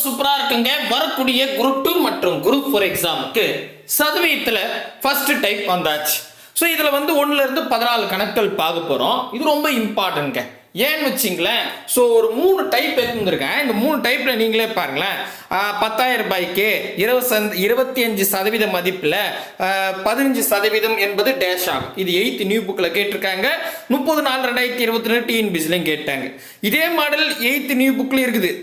சூப்பரா இருக்குங்க. வரக்கூடிய குரூப் 2 மற்றும் குரூப் 4 எக்ஸாமுக்கு சதவீதத்துல ஃபர்ஸ்ட் டைப் வந்தாச்சு. ஸோ இதில் வந்து 1ல இருந்து 14 கணக்குகள் பார்க்க போகிறோம். இது ரொம்ப இம்பார்ட்டன்ட்ங்க. ஏன்னு வச்சிங்களேன், ஸோ ஒரு 3 டைப் இருந்திருக்கேன். இந்த 3 டைப்பில் நீங்களே பாருங்களேன். 10,000 ரூபாய்க்கு 25% மதிப்பில் 15% என்பது டேஷ் ஆகும். இது 8th நியூ புக்கில் கேட்டிருக்காங்க. 30/4/2022 டிஎன்பிசிலையும் கேட்டாங்க. இதே மாடல் 8th நியூ புக்கில் இருக்குது.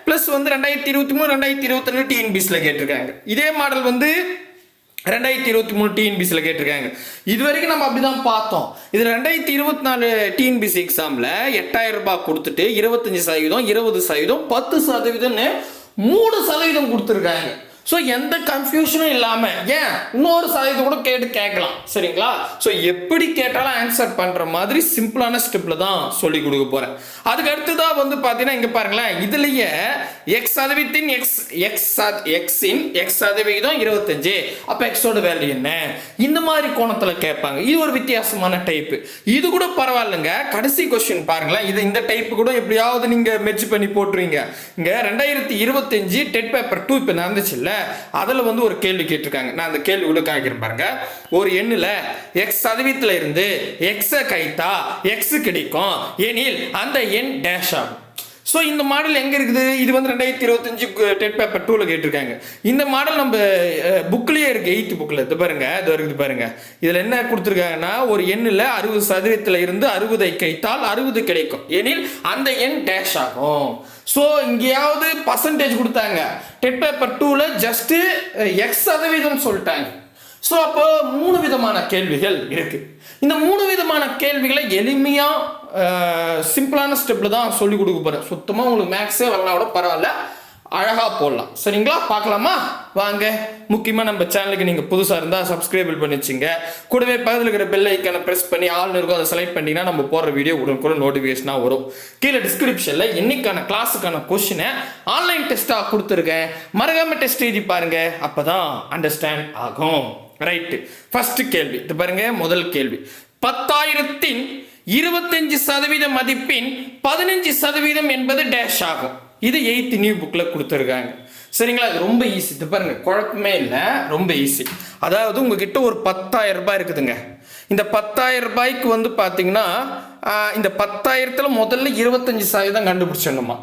ப்ளஸ் வந்து 2023 2022 டிஎன்பிசியில் கேட்டிருக்காங்க. இதே மாடல் வந்து 2023 டிஎன்பிசியில் கேட்டிருக்காங்க. இது வரைக்கும் நம்ம அப்படிதான் பார்த்தோம். இது 2024 டிஎன்பிசி எக்ஸாமில் 8,000 ரூபாய் கொடுத்துட்டு 25%, 20%, 10%, 3% கொடுத்துருக்காங்க. ஸோ எந்த கன்ஃபியூஷனும் இல்லாமல் ஏன் இன்னொரு சதவீதம் கூட கேட்கலாம். சரிங்களா? ஸோ எப்படி கேட்டாலும் ஆன்சர் பண்ணுற மாதிரி சிம்பிளான ஸ்டெப்பில் தான் சொல்லி கொடுக்க போகிறேன். அதுக்கு அடுத்ததாக வந்து பார்த்தீங்கன்னா இங்கே பாருங்களேன், இதுலேயே எக்ஸ் சதவீதத்தின் எக்ஸின் எக்ஸ் சதவீதம் 25. அப்போ எக்ஸோட வேல்யூ என்ன? இந்த மாதிரி கோணத்தில் கேட்பாங்க. இது ஒரு வித்தியாசமான டைப்பு. இது கூட பரவாயில்லைங்க. கடைசி கொஸ்டின் பாருங்களேன். இது இந்த டைப்பு கூட எப்படியாவது நீங்கள் மெர்ஜ் பண்ணி போட்டுருவீங்க. இங்கே 2025 டெட் பேப்பர் 2 இப்போ நடந்துச்சு இல்லை, அதில் வந்து ஒரு கேள்வி கேட்டிருக்காங்க. நான் அந்த கேள்வி கூட காய்க்கிறேன் பாருங்க. ஒரு எண்ணில் எக்ஸ் சதவீதத்தில் இருந்து எக்ஸை கழித்தா எக்ஸ் கிடைக்கும் எனில் அந்த எண் டேஷ் ஆகும். ஸோ இந்த மாடல் எங்கே இருக்குது? இது வந்து 2025 டெட் பேப்பர் 2ல் கேட்டிருக்காங்க. இந்த மாடல் நம்ம புக்லேயே இருக்குது. 8th புக்கில் இது பாருங்க, இது இருக்குது பாருங்க. இதில் என்ன கொடுத்துருக்காங்கன்னா, ஒரு எண்ணில் 60% இருந்து 60 கழித்தால் 60 கிடைக்கும் எனில் அந்த எண் டேஷ் ஆகும். ஸோ இங்கேயாவது பர்சன்டேஜ் கொடுத்தாங்க. டெட் பேப்பர் 2ல் ஜஸ்ட் எக்ஸ் சதவீதம் சொல்லிட்டாங்க. ஸோ அப்போ 3 விதமான கேள்விகள் இருக்கு. இந்த 3 விதமான கேள்விகளை எளிமையாக சிம்பிளான ஸ்டெப்பில் தான் சொல்லி கொடுக்க போகிறேன். சுத்தமாக உங்களுக்கு மேக்ஸே வரலாம் கூட பரவாயில்ல, அழகாக போடலாம். சரிங்களா? பார்க்கலாமா? வாங்க. முக்கியமாக நம்ம சேனலுக்கு நீங்கள் புதுசாக இருந்தால் சப்ஸ்கிரைப் பண்ணி வச்சுங்க. கூடவே பக்கத்தில் இருக்கிற பெல் ஐக்கானை ப்ரெஸ் பண்ணி ஆல்னு இருக்கும், அதை செலக்ட் பண்ணிங்கன்னா நம்ம போடுற வீடியோ கூட நோட்டிஃபிகேஷனாக வரும். கீழே டிஸ்கிரிப்ஷனில் இன்னைக்கான கிளாஸுக்கான கொஸ்டினை ஆன்லைன் டெஸ்ட்டாக கொடுத்துருக்கேன். மறக்காமல் டெஸ்ட் எழுதி பாருங்க, அப்போ தான் அண்டர்ஸ்டாண்ட் ஆகும். ரைட்டு. ஃபர்ஸ்ட் கேள்வி இது பாருங்க. முதல் கேள்வி, 10,000த்தின் 25% மதிப்பின் 15% என்பது டேஷ் ஆகும். இது 8th நியூ புக்கில் கொடுத்துருக்காங்க. சரிங்களா? இது ரொம்ப ஈஸி. இது பாருங்க, குழப்பமே இல்லை, ரொம்ப ஈஸி. அதாவது உங்ககிட்ட ஒரு 10,000 ரூபாய் இருக்குதுங்க. இந்த 10,000 ரூபாய்க்கு வந்து பார்த்தீங்கன்னா, இந்த 10,000த்தில் முதல்ல 25% கண்டுபிடிச்சிடணுமா.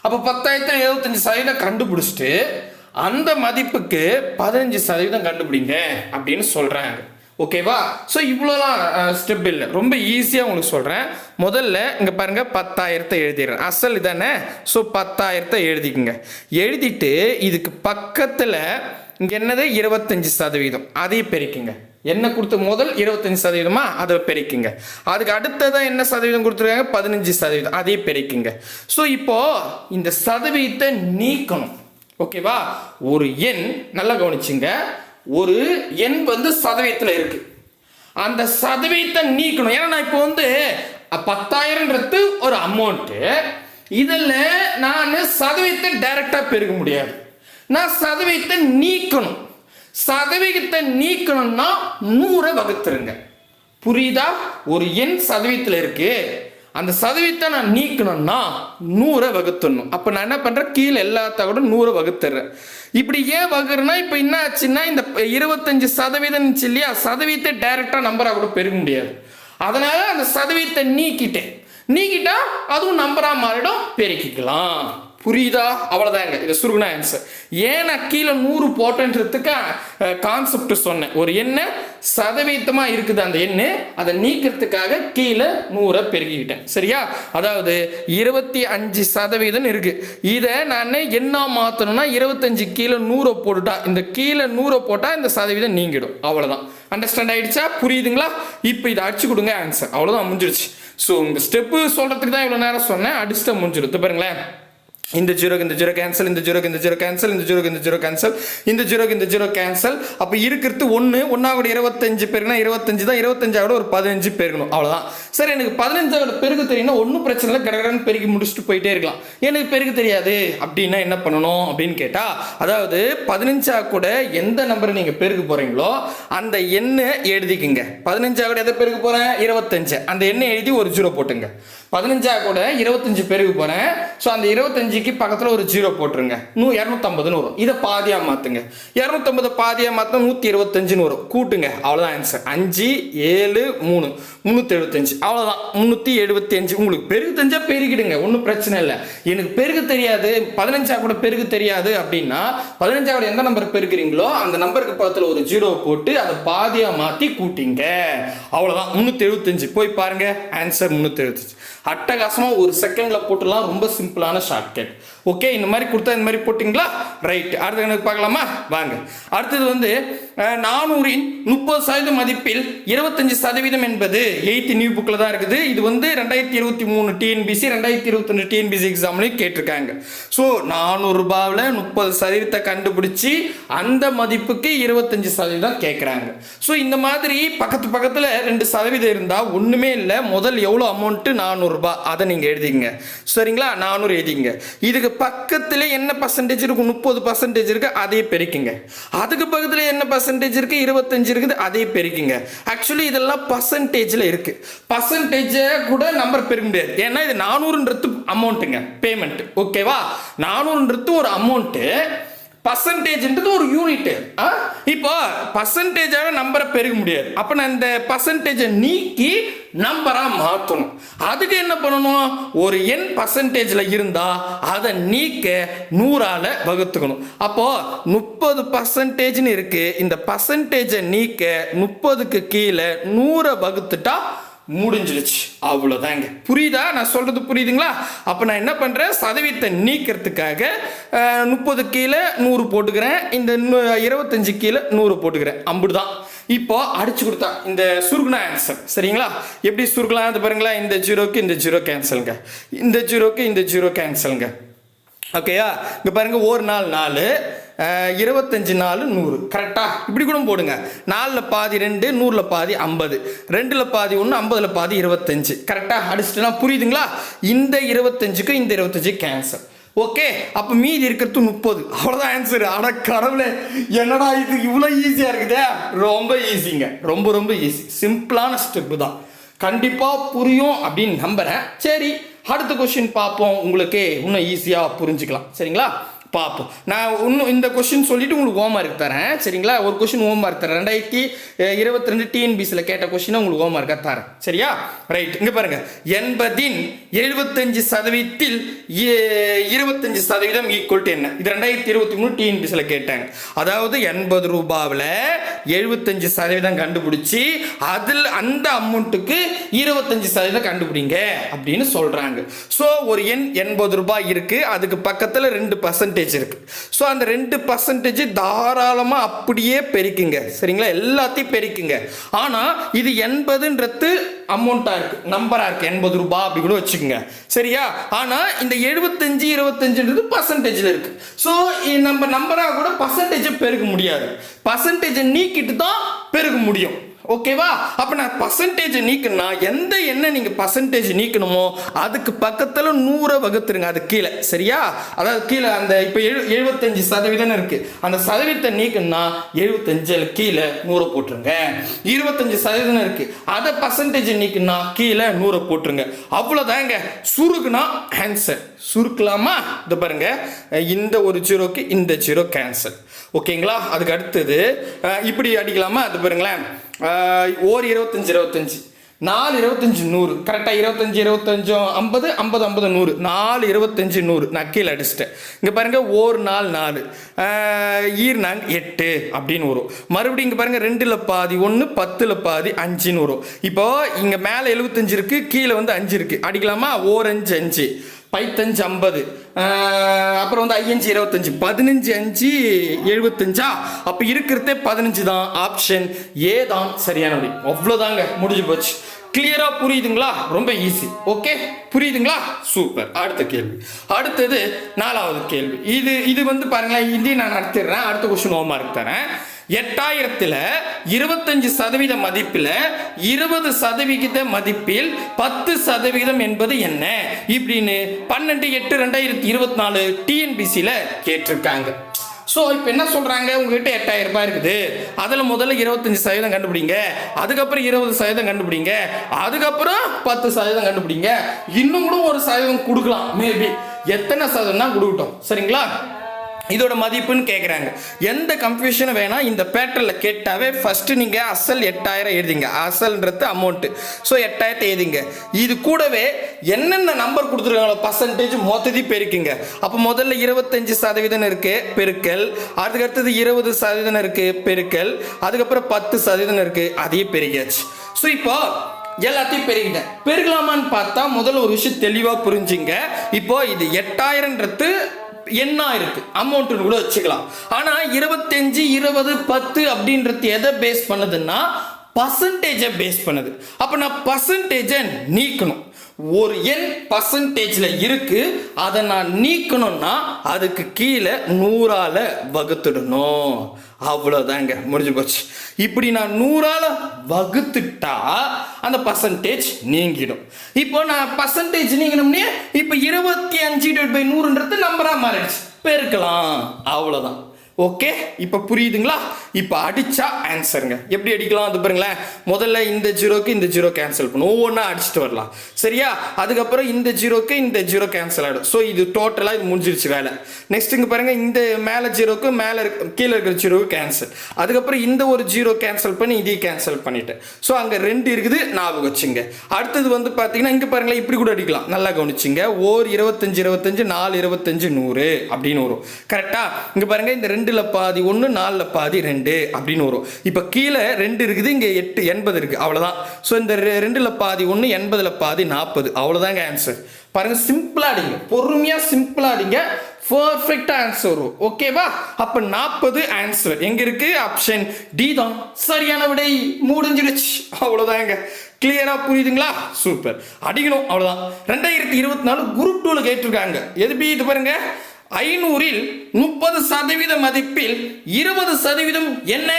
அப்போ 10,000த்தில் 25% கண்டுபிடிச்சிட்டு அந்த மதிப்புக்கு 15% கண்டுபிடிங்க அப்படின்னு சொல்கிறாங்க. ஓகேவா? ஸோ இவ்வளோலாம் ஸ்டெப் இல்லை, ரொம்ப ஈஸியாக உங்களுக்கு சொல்கிறேன். முதல்ல இங்கே பாருங்கள், 10,000 எழுதிடுறேன். அசல் இதானே? ஸோ 10,000 எழுதிக்குங்க. எழுதிட்டு இதுக்கு பக்கத்தில் இங்கே என்னது 25%, அதையும் பெருக்குங்க. என்ன கொடுத்து முதல் 25%, அதை பெருக்குங்க. அதுக்கு அடுத்ததான் என்ன சதவீதம் கொடுத்துருக்காங்க? 15%, அதையும் பெருக்குங்க. ஸோ இப்போ இந்த சதவீதத்தை நீக்கணும். ஓகேவா? ஒரு எண் நல்லா கவனிச்சுங்க. ஒரு எண் வந்து சதவீதத்தில் இருக்கு. அந்த சதவீதத்தை நீக்கணும். ஏன்னா நான் இப்போ வந்து 10,000ன்றது ஒரு அமௌண்ட்டு. இதில் நான் சதவீதத்தை டைரக்டாக பெருக்க முடியாது. நான் சதவீதத்தை நீக்கணும். சதவீதத்தை நீக்கணும்னா 100 வகுத்துருங்க. புரியுதா? ஒரு எண் சதவீதத்தில் இருக்கு, அந்த சதவீதத்தை நான் நீக்கணும்னா 100 வகுத்துடணும். அப்போ நான் என்ன பண்ணுறேன்? கீழே எல்லாத்த கூட 100 வகுத்துறேன். இப்படி ஏன் வகுறேன்னா, இப்போ என்ன ஆச்சுன்னா, இந்த 25% இல்லையா, சதவீதத்தை டைரக்டாக நம்பராக கூட பெருக்க முடியாது. அதனால அந்த சதவீதத்தை நீக்கிட்டா அதுவும் நம்பராக மாறிடும், பெருக்கிக்கலாம். புரியுதா? அவ்வளோதாங்க. இது சுருகுனா ஆன்சர். ஏன் நான் கீழே 100 போட்டேன்றதுக்கு கான்செப்ட் சொன்னேன். ஒரு எண்ணை சதவீதமாக இருக்குது அந்த எண்ணு, அதை நீக்கிறதுக்காக கீழே 100 பெருக்கிக்கிட்டேன். சரியா? அதாவது 25% இருக்கு. இதை நான் என்ன மாற்றணும்னா, 25 கீழே 100 போட்டுட்டா, இந்த கீழே 100 போட்டால் இந்த சதவீதம் நீங்கிடும். அவ்வளோதான். அண்டர்ஸ்டாண்ட் ஆயிடுச்சா? புரியுதுங்களா? இப்போ இதை அடிச்சு கொடுங்க, ஆன்சர். அவ்வளோதான், முடிஞ்சிருச்சு. ஸோ இந்த ஸ்டெப்பு சொல்கிறதுக்கு தான் இவ்வளோ நேரம் சொன்னேன். அடிச்சுட்டு முடிஞ்சிடும். பாருங்களேன், இந்த ஜீரோக்கு இந்த ஜீரோ கேன்சல், இந்த ஜீரோக்கு இந்த ஜீரோ கேன்சல், இந்த ஜீரோக்கு இந்த ஜீரோ கேன்சல், இந்த ஜீரோக்கு இந்த ஜீரோ கேன்சல். அப்போ இருக்கிறது 1 கூட 25 பெருக்குனா 25 தான். 25 ஒரு 15 பெருக்கணும். அவ்வளோதான். சரி, எனக்கு 15 பெருக்க தெரியும்னா ஒன்றும் பிரச்சனை இல்லை, கடகடன்னு பெருக்கி முடிச்சுட்டு போயிட்டே இருக்கலாம். எனக்கு பெருக்க தெரியாது அப்படின்னா என்ன பண்ணணும் அப்படின்னு கேட்டால், அதாவது 15 கூட எந்த நம்பரை நீங்கள் பெருக்க போகிறீங்களோ அந்த எண்ணை எழுதிக்குங்க. 15 கூட எதை பெருக்க போகிறேன்? 25. அந்த எண்ணை எழுதி ஒரு ஜீரோ போட்டுங்க. 15 கூட 25 பெருகு போகிறேன். ஸோ அந்த 25க்கு பக்கத்தில் ஒரு 0 போட்டுருங்க. 250ன்னு வரும். இதை பாதியாக மாற்றுங்க. 250 பாதியாக மாற்றினா 125ன்னு வரும். கூட்டுங்க, அவ்வளோதான் ஆன்சர். 5 7 3 375. அவ்வளோதான் 375. உங்களுக்கு பெருகு தெரிஞ்சா பெருகிடுங்க, ஒன்றும் பிரச்சனை இல்லை. எனக்கு பெருகு தெரியாது, 15 கூட பெருகு தெரியாது அப்படின்னா 15 கூட எந்த நம்பர் பெருக்கிறீங்களோ அந்த நம்பருக்கு பக்கத்தில் ஒரு 0 போட்டு அதை பாதியாக மாற்றி கூட்டிங்க. அவ்வளோதான் 375. போய் பாருங்க, ஆன்சர் 375. அட்டகாசமா ஒரு செகண்ட்ல போட்டுலாம். ரொம்ப சிம்பிளான ஷார்ட்கட். ஓகே, இந்த மாதிரி கொடுத்தா இந்த மாதிரி போட்டிங்களா? ரைட். அடுத்த கணக்கு பார்க்கலாமா? வாங்க. அடுத்தது வந்து 400-இன் 30% மதிப்பில் 25% என்பது 8th நியூ புக்கில் தான் இருக்குது. இது வந்து 2023 டிஎன்பிசி 2022 டிஎன்பிசி எக்ஸாம்லையும் கேட்டிருக்காங்க. ஸோ 400 ரூபாவில் 30% கண்டுபிடிச்சி அந்த மதிப்புக்கு 25% கேட்குறாங்க. ஸோ இந்த மாதிரி பக்கத்து பக்கத்தில் 2% இருந்தால் ஒன்றுமே இல்லை. முதல் எவ்வளோ அமௌண்ட்டு? 400 ரூபாய். அதை நீங்கள் எழுதிங்க. சரிங்களா? 400 எழுதிங்க. இதுக்கு பக்கத்தில் என்ன பர்சன்டேஜ் இருக்கும்? 30% இருக்கு, அதே பெருக்குங்க. அதுக்கு பக்கத்தில் என்ன பர்சன்டேஜ் இருக்கு? 25 இருக்குது, அதே பெருக்குங்க. ஆக்சுவலி இதெல்லாம் பர்சன்டேஜில் இருக்கு. பர்சன்டேஜை கூட நம்பர் பெருக்க முடியாது. ஏன்னா இது 400ன்றது அமௌண்ட்டுங்க, பேமெண்ட். ஓகேவா? 400ன்றது ஒரு அமௌண்ட்டு, பர்சன்டேஜ்ன்றது ஒரு யூனிட். இப்போ பர்சன்டேஜாக நம்பரை பெருக முடியாது. அப்போ நான் இந்த பர்சன்டேஜை நீக்கி நம்பராக மாற்றணும். அதுக்கு என்ன பண்ணணும்? ஒரு எண் பர்சன்டேஜில் இருந்தால் அதை நீக்க 100ஆல் வகுத்துக்கணும். அப்போ 30%ன்னு இருக்கு. இந்த பர்சன்டேஜை நீக்க 30க்கு கீழே 100 வகுத்துட்டா முடிஞ்சிடுச்சு. அவ்வளோதாங்க. புரியுதா? நான் சொல்றது புரியுதுங்களா? அப்போ நான் என்ன பண்ணுறேன்? சதவீதத்தை நீக்கிறதுக்காக 30 கீழே 100 போட்டுக்கிறேன். இந்த 25 கீழே 100 போட்டுக்கிறேன். அம்புதான். இப்போ அடிச்சு கொடுத்தா இந்த சுருக்குனா ஆன்சர். சரிங்களா? எப்படி சுருக்கலாம் அது பாருங்களா? இந்த 0க்கு இந்த 0 கேன்சலுங்க, இந்த 0க்கு இந்த 0 கேன்சலுங்க. ஓகேயா? இங்கே பாருங்க, ஒரு நாள் 4, 25 4 100. கரெக்டா? இப்படி கூட போடுங்க. 4ல் பாதி 2, 100ல் பாதி 50, 2ல் பாதி 1, 50ல் பாதி 25. கரெக்டா? அடிச்சுட்டுனா புரியுதுங்களா? இந்த 25க்கு இந்த 25 கேன்சல். ஓகே, அப்போ மீதி இருக்கிறது 30. அவ்வளோதான் ஆன்சர். அட கடவுளே, என்னடா இது இவ்வளோ ஈஸியாக இருக்குதே! ரொம்ப ஈஸிங்க, ரொம்ப ரொம்ப ஈஸி. சிம்பிளான ஸ்டெப்பு தான். கண்டிப்பாக புரியும் அப்படின்னு நம்புகிறேன். சரி, அடுத்த கொஸ்டின் பார்ப்போம். உங்களுக்கு இன்னும் ஈஸியாக புரிஞ்சுக்கலாம். சரிங்களா? பார்ப்போம். நான் இன்னும் இந்த கொஸ்டின் சொல்லிட்டு உங்களுக்கு ஹோம்ஒர்க் தரேன். சரிங்களா? ஒரு கொஸ்டின் ஹோம்ஒர்க் தரேன். 2022 டிஎன்பிசியில் கேட்ட கொஸ்டினை உங்களுக்கு ஹோம்ஒர்க்காக தரேன். சரியா? ரைட். இங்கே பாருங்க, 80-இன் 75%ல் 25% ஈக்குவல் டு என்ன? இது 2023 டிஎன்பிசியில் கேட்டாங்க. அதாவது 80 ரூபாவில் 75% கண்டுபிடிச்சி அதில் அந்த அமௌண்ட்டுக்கு 25% கண்டுபிடிங்க அப்படின்னு சொல்றாங்க. ஸோ ஒரு எண் 80 ரூபாய் இருக்கு, அதுக்கு பக்கத்தில் 2% இருக்கு. ஸோ அந்த 2% தாராளமா அப்படியே பெருக்குங்க. சரிங்களா? எல்லாத்தையும் பெருக்குங்க. ஆனா இது 80ன்றது அமௌண்டா இருக்கு, நம்பரா இருக்கு. 80 ரூபாய் அப்படி கூட வச்சுக்கோங்க. சரியா? ஆனா இந்த 75 25ன்றது பர்சன்டேஜ்ல இருக்கு. ஸோ நம்ம நம்பரா கூட பர்சன்டேஜை பெருக்க முடியாது. பர்சன்டேஜை நீக்கிட்டு தான் பெருக்க முடியும். ஓகேவா? அப்போ நான் பர்சன்டேஜ் நீக்கணும்னா எந்த எண்ணை நீங்கள் பர்சன்டேஜ் நீக்கணுமோ அதுக்கு பக்கத்தில் 100 வகுத்துருங்க. அது கீழே. சரியா? அதாவது கீழே அந்த இப்போ 75% இருக்கு. அந்த சதவீதத்தை நீக்கணும்னா 75 கீழே 100 போட்டுருங்க. 25% இருக்கு, அதை பர்சன்டேஜ் நீக்கணும்னா கீழே 100 போட்டுருங்க. அவ்வளோதாங்க. சுருக்குனா ஆன்சர். சுருக்கலாமா? இது பாருங்க, இந்த ஒரு 0க்கு இந்த 0 கேன்சல். ஓகேங்களா? அதுக்கு அடுத்தது இப்படி அடிக்கலாமா? அது பாருங்களேன், ஓர் 25 25, 4 25 100. கரெக்டாக? 25 25 50 50 50 100, 4 25 100. நான் கீழே அடிச்சிட்டேன். இங்கே பாருங்க, ஓர் 4 4, ஈர்னாங்க 8 அப்படின்னு வரும். மறுபடியும் இங்கே பாருங்க, 2ல் பாதி 1, 10ல் பாதி 5ன்னு வரும். இப்போ இங்கே மேலே 75 இருக்கு, கீழே வந்து 5 இருக்கு. அடிக்கலாமா? ஓர் 5 5, 5 50, அப்புறம் வந்து 5 25, 15 5 75. அப்போ இருக்கிறதே 15 தான். ஆப்ஷன் ஏ தான் சரியான விடை. அவ்வளோதாங்க, முடிஞ்சு போச்சு. கிளியரா புரியுதுங்களா? ரொம்ப ஈஸி. ஓகே, புரியுதுங்களா? சூப்பர். அடுத்த கேள்வி. அடுத்தது 4வது கேள்வி. இது வந்து பாருங்களேன், இதையும் நான் நடத்திடுறேன். அடுத்த கொஸ்டின் ஹோம்ஒர்க் தரேன். 8000ல் 25% மதிப்பில் 20% மதிப்பில் 10% என்பது என்ன இப்படின்னு 12/8/2024 டிஎன்பிசியில் கேட்டிருக்காங்க. ஸோ இப்போ என்ன சொல்கிறாங்க, உங்ககிட்ட 8000 ரூபாய் இருக்குது, அதில் முதல்ல 25% கண்டுபிடிங்க, அதுக்கப்புறம் 20% கண்டுபிடிங்க, அதுக்கப்புறம் 10% கண்டுபிடிங்க, இன்னும் கூட 1% கொடுக்கலாம், மேபி எத்தனை சதவீதம் கொடுக்கட்டும், சரிங்களா? இதோட மதிப்புன்னு கேட்குறாங்க. எந்த கன்ஃபியூஷனும் வேணாம், இந்த பேட்டர்னில் கேட்டாவே ஃபஸ்ட்டு நீங்கள் அசல் 8000 எழுதிங்க, அசல்ன்றது அமௌண்ட்டு. ஸோ 8000 எழுதிங்க. இது கூடவே என்னென்ன நம்பர் கொடுத்துருக்காங்களோ பர்சன்டேஜ் மொத்தத்தையும் பெருக்குங்க. அப்போ முதல்ல 25% இருக்குது பெருக்கல், அதுக்கடுத்தது 20% இருக்குது பெருக்கல், அதுக்கப்புறம் 10% இருக்குது, அதையும் பெருக்கியாச்சு. ஸோ இப்போ எல்லாத்தையும் பெருகிட்டேன். பெருகலாமான்னு பார்த்தா முதல்ல ஒரு விஷயம் தெளிவாக புரிஞ்சுங்க. இப்போ இது 8000ன்றது என்ன இருக்கு அமௌண்ட்னு கூட வச்சுக்கலாம். ஆனா 25, 20, 10 அப்படின்றது எதை பேஸ் பண்ணுதுன்னா பர்சன்டேஜை பேஸ் பண்ணுது. அப்ப நான் பர்சன்டேஜை நீக்கணும். ஒரு எண் பர்சன்டேஜ்ல இருக்கு, அதை நான் நீக்கணும்னா அதுக்கு கீழே 100ஆல வகுத்துடணும். அவ்வளோதாங்க, முடிஞ்சு போச்சு. இப்படி நான் 100ஆல வகுத்துட்டா அந்த பர்சன்டேஜ் நீங்கிடும். இப்போ நான் பர்சன்டேஜ் நீங்கணும்னே இப்போ 25/100ன்றது நம்பரா மாறிடுச்சு, பெருக்கலாம், அவ்வளோதான். ஓகே, இப்போ புரியுதுங்களா? இப்போ அடிச்சா ஆன்சருங்க. எப்படி அடிக்கலாம் அது பாருங்களேன். முதல்ல இந்த ஜீரோக்கு இந்த ஜீரோ கேன்சல் பண்ணும், ஒவ்வொன்றா அடிச்சுட்டு வரலாம், சரியா? அதுக்கப்புறம் இந்த ஜீரோக்கு இந்த ஜீரோ கேன்சல் ஆகிடும். ஸோ இது டோட்டலாக இது முடிஞ்சிருச்சு வேலை. நெக்ஸ்ட் இங்கே பாருங்க, இந்த மேலே ஜீரோக்கு மேலே கீழே இருக்கிற ஜீரோக்கு கேன்சல், அதுக்கப்புறம் இந்த ஒரு ஜீரோ கேன்சல் பண்ணி இதையும் கேன்சல் பண்ணிட்டேன். ஸோ அங்கே 2 இருக்குது, ஞாபகம் வச்சுங்க. அடுத்தது வந்து பார்த்தீங்கன்னா இங்கே பாருங்களேன், இப்படி கூட அடிக்கலாம், நல்லா கவனிச்சிங்க. 25, 25, 4, 25, 100 அப்படின்னு வரும். கரெக்டாக இங்கே பாருங்க, இந்த 2ல் பாதி 1, 4ல் பாதி 2 அப்படின்னு வரும். இப்போ கீழே 2 இருக்குது, இங்கே 8, 80 இருக்கு, அவ்வளோதான். ஸோ இந்த 2ல் பாதி 1, 80ல் பாதி 40, அவ்வளோதாங்க ஆன்சர். பாருங்க, சிம்பிளா அடிங்க, பொறுமையா சிம்பிளா அடிங்க, பர்ஃபெக்டா ஆன்சர் வரும். ஓகேவா? அப்ப 40 ஆன்சர் எங்க இருக்கு? ஆப்ஷன் டி தான் சரியான விடை. முடிஞ்சிடுச்சு, அவ்வளவுதாங்க. கிளியரா புரியுதுங்களா? சூப்பர், அடிக்கணும், அவ்வளவுதான். 2024 குரூப் 2ல கேட்டிருக்காங்க. எது இது பாருங்க, 500ல் 30% மதிப்பில் 20% என்ன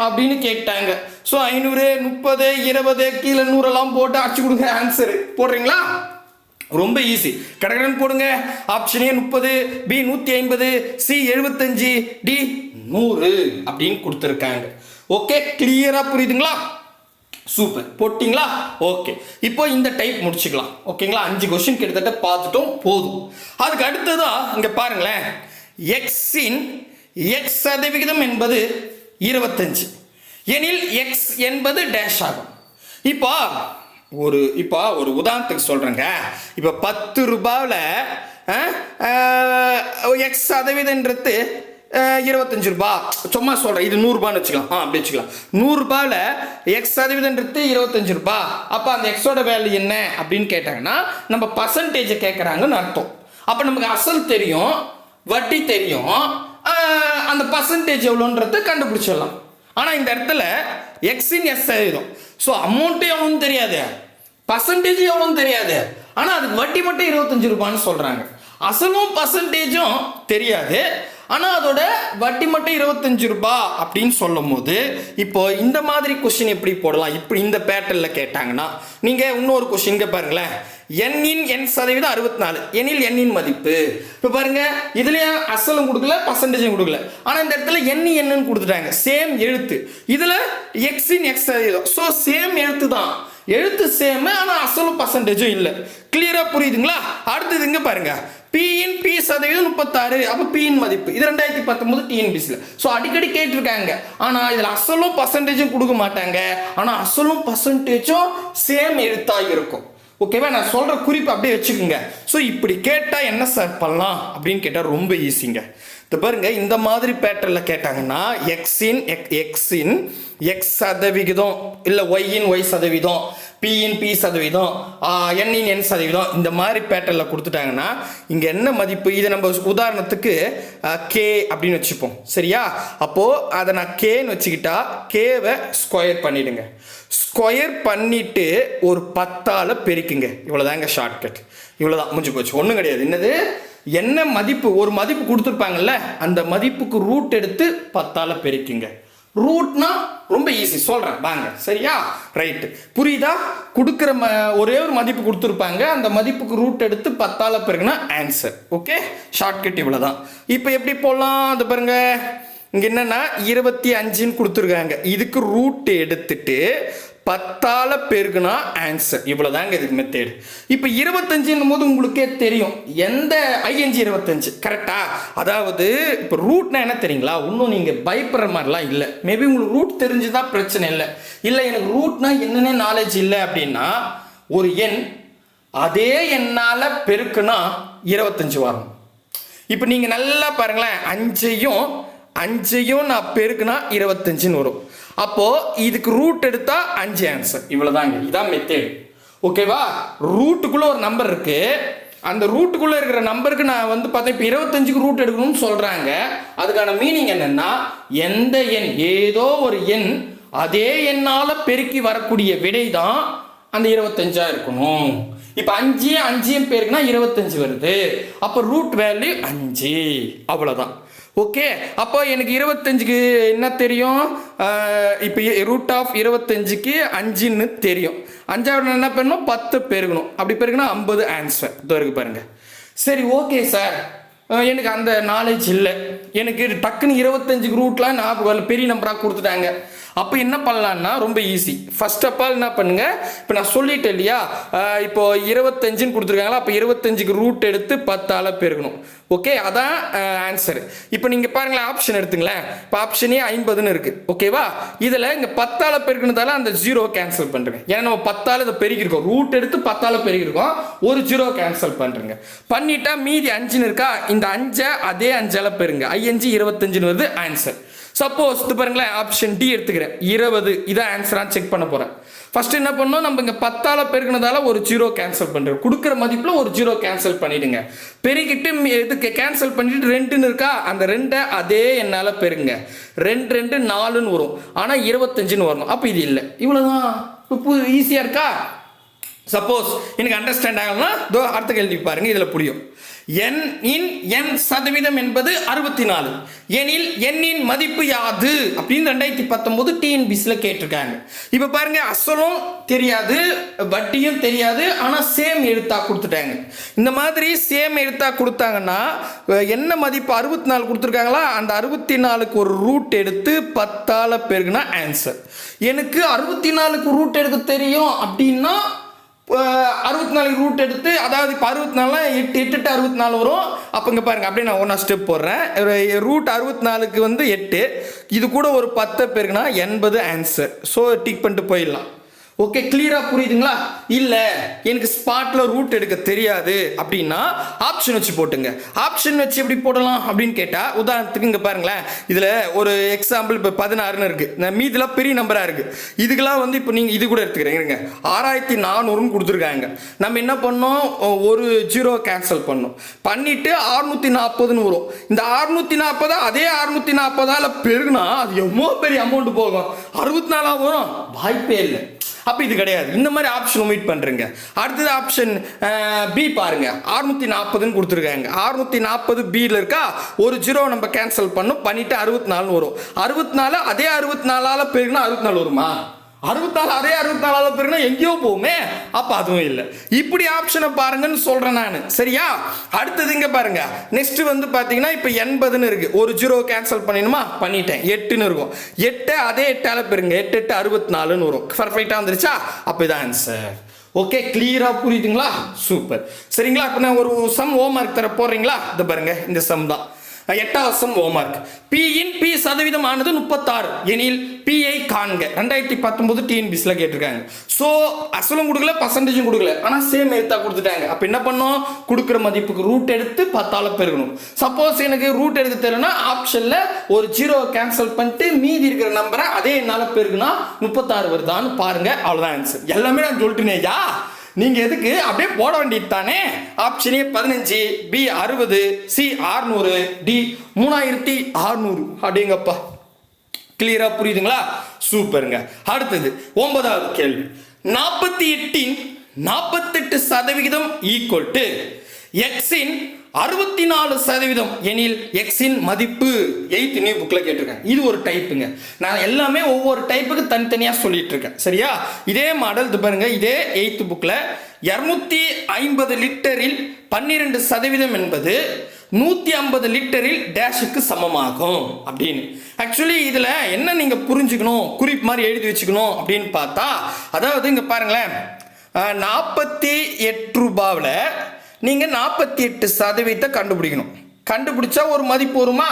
அப்படின்னு கேட்டாங்க. ஸோ 500, 30, 20 கீழே 100 போட்டு அடிச்சு கொடுங்க. ஆன்சர் போடுறீங்களா? ரொம்ப ஈஸி, கடகடன் போடுங்க. Option A 30, B 150, C 75, D 100 அப்படின்னு கொடுத்துருக்காங்க. ஓகே, கிளியரா புரியுதுங்களா? சூப்பர், போட்டிங்களா? ஓகே, இப்போ இந்த டைப் முடிச்சுக்கலாம். ஓகேங்களா? 5 கொஸ்டின் கிட்டத்தட்ட பார்த்துட்டோம், போதும். அதுக்கு அடுத்ததா இங்க பாருங்களேன், எக்ஸின் x% என்பது 25 எனில் எக்ஸ் என்பது டேஷ் ஆகும். இப்போ ஒரு உதாரணத்துக்கு சொல்றேங்க. இப்போ 10 ரூபாவில் x%ன்றது 25 ரூபாய், சும்மா சொல்றேன், இது 100 ரூபான்னு வச்சுக்கலாம். அப்படி வச்சுக்கலாம். 100 ரூபாயில் x%ன்றது 25 ரூபாய். அப்போ அந்த எக்ஸோட வேல்யூ என்ன அப்படின்னு கேட்டாங்கன்னா நம்ம பர்சன்டேஜை கேட்குறாங்கன்னு அர்த்தம். அப்போ நமக்கு அசல் தெரியும், வட்டி தெரியும், அந்த பர்சன்டேஜ் எவ்வளோன்றது கண்டுபிடிச்சிடலாம். ஆனால் இந்த இடத்துல எக்ஸின் x%, ஸோ அமௌண்ட்டு எவ்வளோன்னு தெரியாது, பர்சன்டேஜ் எவ்வளோன்னு தெரியாது, ஆனால் அதுக்கு வட்டி மட்டும் 25 ரூபான்னு சொல்கிறாங்க. அசலும் பர்சன்டேஜும் தெரியாது, ஆனால் அதோட வட்டி மட்டும் 25 ரூபாய் அப்படின்னு சொல்லும் போது இப்போ இந்த மாதிரி கொஸ்டின் எப்படி போடலாம்? இப்படி இந்த பேட்டர்னில் கேட்டாங்கன்னா நீங்கள் இன்னொரு கொஸ்டின் பாருங்களேன். எண்ணின் n% 64 எனில் எண்ணின் மதிப்பு. இப்போ பாருங்க, இதுலயும் அசலும் கொடுக்கல, பர்சன்டேஜும் கொடுக்கல, ஆனால் இந்த இடத்துல என்னன்னு கொடுத்துட்டாங்க. சேம் எழுத்து, இதில் எக்ஸின் x%, ஸோ சேம் எழுத்து தான், எழுத்து சேம், ஆனால் அசலும் பர்சன்டேஜும் இல்லை. கிளியரா புரியுதுங்களா? அடுத்தது இங்க பாருங்க, பியின் p சதவீதம் 36, அப்போ பியின் மதிப்பு. இது 2019 டிஎன்பிசியில். ஸோ அடிக்கடி கேட்டிருக்காங்க. ஆனால் இதில் அசலும் பர்சன்டேஜும் கொடுக்க மாட்டாங்க, ஆனால் அசலும் பர்சன்டேஜும் சேம் எழுத்தாக இருக்கும். ஓகேவா? நான் சொல்ற குறிப்பு அப்படியே வச்சுக்கோங்க. ஸோ இப்படி கேட்டால் என்ன சார் பண்ணலாம் அப்படின்னு கேட்டால் ரொம்ப ஈஸிங்க. இது பாருங்க, இந்த மாதிரி பேட்டர்ல கேட்டாங்கன்னா எக்ஸின் x% இல்லை ஒய்யின் y%, பியின் p%, எண்ணின் n%, இந்த மாதிரி பேட்டர்ல கொடுத்துட்டாங்கன்னா இங்க என்ன மதிப்பு? இதை நம்ம உதாரணத்துக்கு k அப்படின்னு வச்சுப்போம், சரியா? அப்போ அதை நான் kன்னு வச்சுக்கிட்டா கேவை ஸ்கொயர் பண்ணிடுங்க. ஸ்கொயர் பண்ணிட்டு ஒரு 10ஆல பெருக்குங்க. இவ்வளவுதாங்க ஷார்ட்கட். இவ்வளவுதான், முடிஞ்சு போச்சு, ஒன்றும் கிடையாது. என்னது, என்ன மதிப்பு, ஒரு மதிப்பு கொடுத்துருப்பாங்கல்ல, அந்த மதிப்புக்கு ரூட் எடுத்து 10ஆல பெருக்குங்க. ரூட்னா ரொம்ப ஈஸி சொல்கிறேன் வாங்க, சரியா? ரைட்டு, புரியுதா? கொடுக்குற ஒரே ஒரு மதிப்பு கொடுத்துருப்பாங்க, அந்த மதிப்புக்கு ரூட் எடுத்து 10ஆல் பெருக்குனா ஆன்சர். ஓகே, ஷார்ட்கட் இவ்வளோ தான். இப்போ எப்படி போடலாம் அது பாருங்க. இங்கே என்னென்னா 25ன்னு கொடுத்துருக்காங்க, இதுக்கு ரூட் எடுத்துட்டு 10ஆல் பெருக்குனா ஆன்சர். இவ்வளோதாங்க இதுக்கு மெத்தேடு. இப்போ 25ன்னும் போது உங்களுக்கே தெரியும் எந்த ING 25 கரெக்டா? அதாவது இப்போ ரூட்னா என்ன தெரியுங்களா? இன்னும் நீங்கள் பயப்படுற மாதிரிலாம் இல்லை. மேபி உங்களுக்கு ரூட் தெரிஞ்சுதான் பிரச்சனை இல்லை. இல்லை எனக்கு ரூட்னா என்னென்ன நாலேஜ் இல்லை அப்படின்னா, ஒரு எண் அதே எண்ணால் பெருக்குனா 25 வரும். இப்போ நீங்கள் நல்லா பாருங்களேன், 5ஐயும் நான் பெருக்குனா 25ன்னு வரும். அப்போ இதுக்கு ரூட் எடுத்தா 5 ஆன்சர். இவ்வளவுதாங்க, இதான் மெத்தேடு. ஓகேவா? ரூட்டுக்குள்ள ஒரு நம்பர் இருக்கு, அந்த ரூட்டுக்குள்ள இருக்கிற நம்பருக்கு நான் வந்து பார்த்தேன் இப்போ 25க்கு ரூட் எடுக்கணும்னு சொல்றாங்க. அதுக்கான மீனிங் என்னன்னா, எந்த எண் ஏதோ ஒரு எண் அதே எண்ணால பெருக்கி வரக்கூடிய விடை தான் அந்த 25ஆ இருக்கணும். இப்போ 5 பெருக்குனா 25 வருது, அப்போ ரூட் வேல்யூ 5. அவ்வளோதான். ஓகே, அப்போ எனக்கு 25க்கு என்ன தெரியும்? இப்போ ரூட் ஆஃப் 25க்கு 5ன்னு தெரியும். 5ஆவது என்ன பண்ணணும்? 10 பெருக்கணும். அப்படி பெருக்குனா 50 ஆன்சர். இதோ இருக்கு பாருங்க. சரி, ஓகே சார், எனக்கு அந்த நாலேஜ் இல்லை, எனக்கு டக்குன்னு 25க்கு ரூட்லாம் நான் பெரிய நம்பராக கொடுத்துட்டாங்க. அப்போ என்ன பண்ணலான்னா ரொம்ப ஈஸி. ஃபர்ஸ்ட் ஆஃப் ஆல் என்ன பண்ணுங்க, இப்போ நான் சொல்லிட்டேன் இல்லையா, இப்போ 25ன்னு கொடுத்துருக்காங்களா, அப்போ 25க்கு ரூட் எடுத்து 10ஆல் பெருக்கணும். ஓகே, அதான் ஆன்சர். இப்போ நீங்கள் பாருங்களேன், ஆப்ஷன் எடுத்துங்களேன். இப்போ ஆப்ஷனே 50ன்னு இருக்கு. ஓகேவா? இதில் இங்கே 10ஆல் பெருக்கினதால அந்த 0 கேன்சல் பண்ணுறேன். ஏன்னா நம்ம 10ஆல் இதை பெருக்கிருக்கோம், ரூட் எடுத்து 10ஆல் பெருக்கிருக்கோம், ஒரு 0 கேன்சல் பண்ணுறேங்க. பண்ணிட்டா மீதி 5ன்னு இருக்கா, இந்த 5 அதே 5ஆல் பெருங்க, ING 25ன்னு வருது ஆன்சர். சப்போஸ் இது பாருங்களேன், ஆப்ஷன் டி எடுத்துக்கிறேன், 20 இதான் ஆன்சரான்னு செக் பண்ண போகிறேன். ஃபர்ஸ்ட் என்ன பண்ணோம், நம்ம இங்கே 10ஆல் பெருக்கினதால ஒரு 0 கேன்சல் பண்ணுறோம், கொடுக்குற மதிப்பில் ஒரு 0 கேன்சல் பண்ணிடுங்க. பெருக்கிட்டு இதுக்கு கேன்சல் பண்ணிட்டு 2ன்னு இருக்கா, அந்த 2 அதே என்னால் பெருங்க, 2 2 4ன்னு வரும், ஆனால் 25ன்னு வரணும். அப்போ இது இல்லை. இவ்வளோதான். இப்போ ஈஸியாக இருக்கா? சப்போஸ் எனக்கு அண்டர்ஸ்டாண்ட் ஆகலன்னா அடுத்த கேள்வி பாருங்க, இதில் புரியும். n சதவீதம் என்பது 64 எனில் n மதிப்பு யாது அப்படின்னு 2019 TNPSல கேட்டிருக்காங்க. இப்போ பாருங்க, அசலும் தெரியாது வட்டியும் தெரியாது, ஆனால் சேம் எழுத்தா கொடுத்துட்டாங்க. இந்த மாதிரி சேம் எழுத்தா கொடுத்தாங்கன்னா என்ன மதிப்பு 64 கொடுத்துருக்காங்களா, அந்த 64க்கு ஒரு ரூட் எடுத்து 10ஆல் பெருக்குனா ஆன்சர். எனக்கு 64க்கு ரூட் எடுக்க தெரியும் அப்படின்னா 64 ரூட் எடுத்து, அதாவது இப்போ 64 8 8 64 வரும். அப்போ இங்கே பாருங்க, அப்படியே நான் ஒன்றா ஸ்டெப் போடுறேன். ரூட் 64க்கு வந்து 8, இது கூட ஒரு 10 பெருக்குனா 80 ஆன்சர். ஸோ டிக் பண்ணிட்டு போயிடலாம். ஓகே, கிளியராக புரியுதுங்களா? இல்லை எனக்கு ஸ்பாட்டில் ரூட் எடுக்க தெரியாது அப்படின்னா ஆப்ஷன் வச்சு போட்டுங்க. ஆப்ஷன் வச்சு எப்படி போடலாம் அப்படின்னு கேட்டால், உதாரணத்துக்கு இங்கே பாருங்களேன், இதில் ஒரு எக்ஸாம்பிள் இப்போ 16ன்னு இருக்குது, மீதிலாம் பெரிய நம்பராக இருக்குது. இதுக்கெல்லாம் வந்து இப்போ நீங்கள் இது கூட எடுத்துக்கிறீங்க, 6400ன்னு கொடுத்துருக்காங்க. நம்ம என்ன பண்ணோம், ஒரு 0 கேன்சல் பண்ணோம், பண்ணிவிட்டு 640ன்னு வரும். இந்த 640 அதே 640ஆல் பெருகுனா அது எவ்வளோ பெரிய அமௌண்ட் போகும், 64 வரும், வாய்ப்பே இல்லை. அப்போ இது கிடையாது. இந்த மாதிரி ஆப்ஷன் ஒமிட் பண்ணுறீங்க. அடுத்தது ஆப்ஷன் பி பாருங்க, 640ன்னு கொடுத்துருக்காங்க. 640 பியில் இருக்கா, ஒரு 0 நம்ம கேன்சல் பண்ணிட்டு 64 வரும். 64 அதே 64ஆல் பெருக்குனா 64 வருமா? 64 அதே 64ஆல் பெருக்குனா எங்கேயோ போகுமே, அப்போ அதுவும் இல்லை. இப்படி ஆப்ஷனை பாருங்கன்னு சொல்கிறேன் நான், சரியா? அடுத்தது இங்கே பாருங்க, நெக்ஸ்ட் வந்து பார்த்தீங்கன்னா இப்போ 80ன்னு இருக்கு, ஒரு 0 கேன்சல் பண்ணிடணுமா, பண்ணிட்டேன், 8ன்னு இருக்கும். 8 அதே 8ஆல் பெருங்க, 8 8 64ன்னு வரும். பர்ஃபெக்டாக வந்துருச்சா? அப்போ இதான் ஆன்சர். ஓகே, கிளியராக புரியுதுங்களா? சூப்பர். சரிங்களா? இப்போ நான் ஒரு சம் ஹோம்ஒர்க் தர போடுறீங்களா? இது பாருங்க, இந்த சம் தான் 8வது சம் ஹோம்ஒர்க். P சதவீதம் ஆனது 36 எனில் P-ஐ காண்க. 2019 TNPSல கேட்டிருக்காங்க. ஸோ அசலும் கொடுக்கல, பர்சன்டேஜும் கொடுக்கல, ஆனால் சேம் எழுத்தா கொடுத்துட்டாங்க. அப்போ என்ன பண்ணோம், கொடுக்குற மதிப்புக்கு ரூட் எடுத்து 10ஆல் பெருக்கணும். சப்போஸ் எனக்கு ரூட் எடுக்க தெரியலனா ஆப்ஷனில் ஒரு 0 கேன்சல் பண்ணிட்டு மீதி இருக்கிற நம்பரை அதே என்னால் பெருக்குனா 36 வருதான்னு பாருங்க. அவ்வளோதான் ஆன்சர். எல்லாமே நான் சொல்லிட்டேனேயா, நீங்க எதுக்கு அப்படியே போட வேண்டியது தானே. Option A 15, B 60, C 600, D 3600. அப்படிங்கப்பா, கிளியரா புரியுதுங்களா? சூப்பருங்க. அடுத்தது 9வது கேள்வி. 48 48% ஈக்குவல் டு எக்ஸின் 64% எனில் எக்ஸின் மதிப்பு 8th நியூ புக்கில் கேட்டிருக்கேன். இது ஒரு டைப்புங்க. நான் எல்லாமே ஒவ்வொரு டைப்புக்கு தனித்தனியாக சொல்லிட்டு இருக்கேன். சரியா? இதே மாடல் இது பாருங்க. இதே 8th புக்கில் 250 லிட்டரில் 12% என்பது 150 லிட்டரில் டேஷுக்கு சமமாகும் அப்படின்னு. ஆக்சுவலி இதில் என்ன நீங்கள் புரிஞ்சுக்கணும், குறிப்பு மாதிரி எழுதி வச்சுக்கணும் அப்படின்னு பார்த்தா, அதாவது இங்கே பாருங்களேன், 48 ரூபாவில் நீங்கள் 48% கண்டுபிடிக்கணும். கண்டுபிடிச்சா ஒரு மதிப்பு வருமா?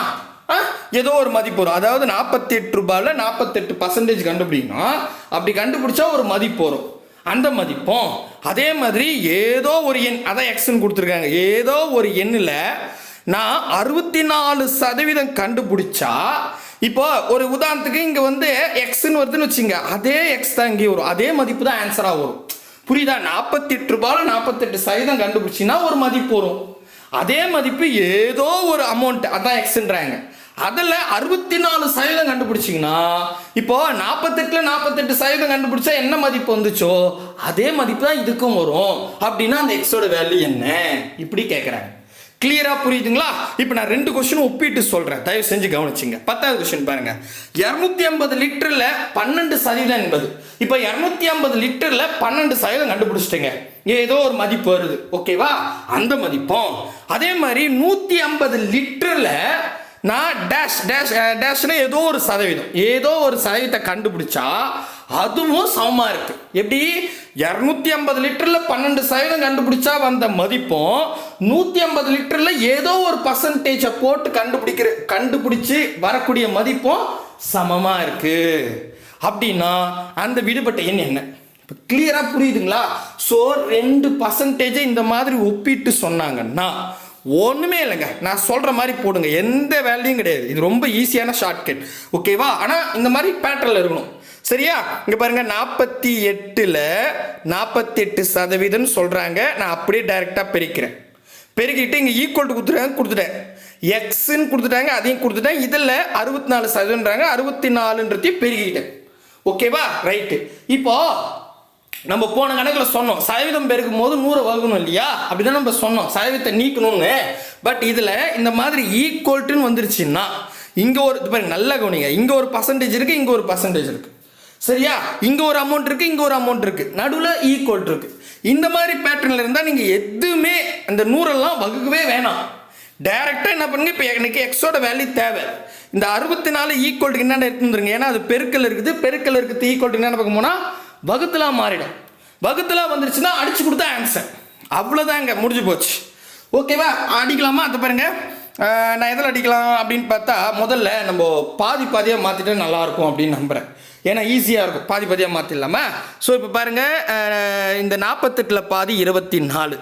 ஏதோ ஒரு மதிப்பு வரும். அதாவது 48 ரூபாயில் 48% கண்டுபிடிக்கணும். அப்படி கண்டுபிடிச்சா ஒரு மதிப்பு வரும். அந்த மதிப்பும் அதே மாதிரி ஏதோ ஒரு எண், அதான் எக்ஸ்ன்னு கொடுத்துருக்காங்க, ஏதோ ஒரு எண்ணில் நான் 64% கண்டுபிடிச்சா, இப்போ ஒரு உதாரணத்துக்கு இங்கே வந்து எக்ஸ்ன்னு வருதுன்னு வச்சுங்க, அதே எக்ஸ் தான் இங்கே வரும், அதே மதிப்பு தான் ஆன்சராக வரும். புரியுதா? 48 ரூபாயில் 48% கண்டுபிடிச்சின்னா ஒரு மதிப்பு வரும். அதே மதிப்பு ஏதோ ஒரு அமௌண்ட், அதான் எக்ஸ்ன்றாங்க, அதில் 64% கண்டுபிடிச்சிங்கன்னா, இப்போ 48ல் 48% கண்டுபிடிச்சா என்ன மதிப்பு வந்துச்சோ அதே மதிப்பு தான் இதுக்கும் வரும். அப்படின்னா அந்த எக்ஸோட வேல்யூ என்ன? இப்படி கேட்குறாங்க. கிளியரா புரியுதுங்களா? இப்போ நான் 2 கொஸ்டின் ஒப்பிட்டு சொல்றேன், தயவு செஞ்சு கவனிச்சுங்க. 10வது கொஸ்டின் பாருங்க. 250 லிட்டர்ல 12% என்பது, இப்போ 250 லிட்டர்ல 12% கண்டுபிடிச்சிட்டேங்க, ஏதோ ஒரு மதிப்பு வருது. ஓகேவா? அந்த மதிப்பும் அதே மாதிரி 150 லிட்டர்ல நான் டேஷ் டேஷ் டேஷ்னா ஏதோ ஒரு சதவீதத்தை கண்டுபிடிச்சா அதுவும் சமமா இருக்கு. எப்படி? 250 லிட்டர்ல 12% கண்டுபிடிச்சா வந்த மதிப்பும் 150 லிட்டர்ல ஏதோ ஒரு பர்சன்டேஜை போட்டு கண்டுபிடிச்சு வரக்கூடிய மதிப்பும் சமமா இருக்கு. அப்படின்னா அந்த விடுபட்ட எண் என்ன? கிளியரா புரியுதுங்களா? ஸோ 2% இந்த மாதிரி ஒப்பிட்டு சொன்னாங்கன்னா ஒன்றுமே இல்லைங்க, நான் சொல்கிற மாதிரி போடுங்க, எந்த வேல்யூயும் கிடையாது. இது ரொம்ப ஈஸியான ஷார்ட்கட். ஓகேவா? ஆனால் இந்த மாதிரி பேட்டர்ல இருக்கணும். சரியா? இங்கே பாருங்க, 48ல் 48% சொல்கிறாங்க. நான் அப்படியே டைரெக்டாக பெருக்கிட்டு இங்கே ஈக்குவல் டு கொடுத்துட்டேன், எக்ஸ்ன்னு கொடுத்துட்டாங்க, அதையும் கொடுத்துட்டேன். இதில் 64%ன்றாங்க, 64ன்றதையும் பெருக்கிட்டேன். ஓகேவா? ரைட்டு. இப்போ நம்ம போன கணக்கில் சொன்னோம், சதவீதம் பெருக்கும் போது 100 வகுக்கணும் இல்லையா? அப்படிதான் நம்ம சொன்னோம், சதவீதத்தை நீக்கணும்னு. பட் இதில் இந்த மாதிரி ஈக்குவல்ட்டுன்னு வந்துருச்சுன்னா, இங்கே ஒரு பாருங்க, நல்லா கவனிங்க, இங்கே ஒரு பர்சன்டேஜ் இருக்குது, இங்கே ஒரு பர்சன்டேஜ் இருக்குது. சரியா? இங்கே ஒரு அமௌண்ட் இருக்குது, இங்கே ஒரு அமௌண்ட் இருக்குது, நடுவில் ஈக்குவல் இருக்குது. இந்த மாதிரி பேட்டர்னில் இருந்தால் நீங்கள் எதுவுமே அந்த 100 வகுக்கவே வேணாம். டைரெக்டாக என்ன பண்ணுங்க, இப்போ எனக்கு எக்ஸோட வேல்யூ தேவை, இந்த 64 ஈக்குவல்ட்டுக்கு என்னென்ன இருக்குதுங்க, ஏன்னா அது பெருக்கல் இருக்குது, ஈக்குவல்ட்டு என்னென்ன பார்க்க போனால் வகுத்தலா மாறிடும். வகுத்தலா வந்துருச்சுன்னா அடிச்சு கொடுத்தா ஆன்சர், அவ்வளோதாங்க, முடிஞ்சு போச்சு. ஓகேவா? அடிக்கலாமா? அதை பாருங்க, நான் எதில் அடிக்கலாம் அப்படின்னு பார்த்தா, முதல்ல நம்ம பாதியாக மாற்றிட்டு நல்லாயிருக்கும் அப்படின்னு நம்புகிறேன். ஏன்னா ஈஸியாக இருக்கும், பாதியாக மாற்றிடலாமா? ஸோ இப்போ பாருங்கள், இந்த 48ல் பாதி 24,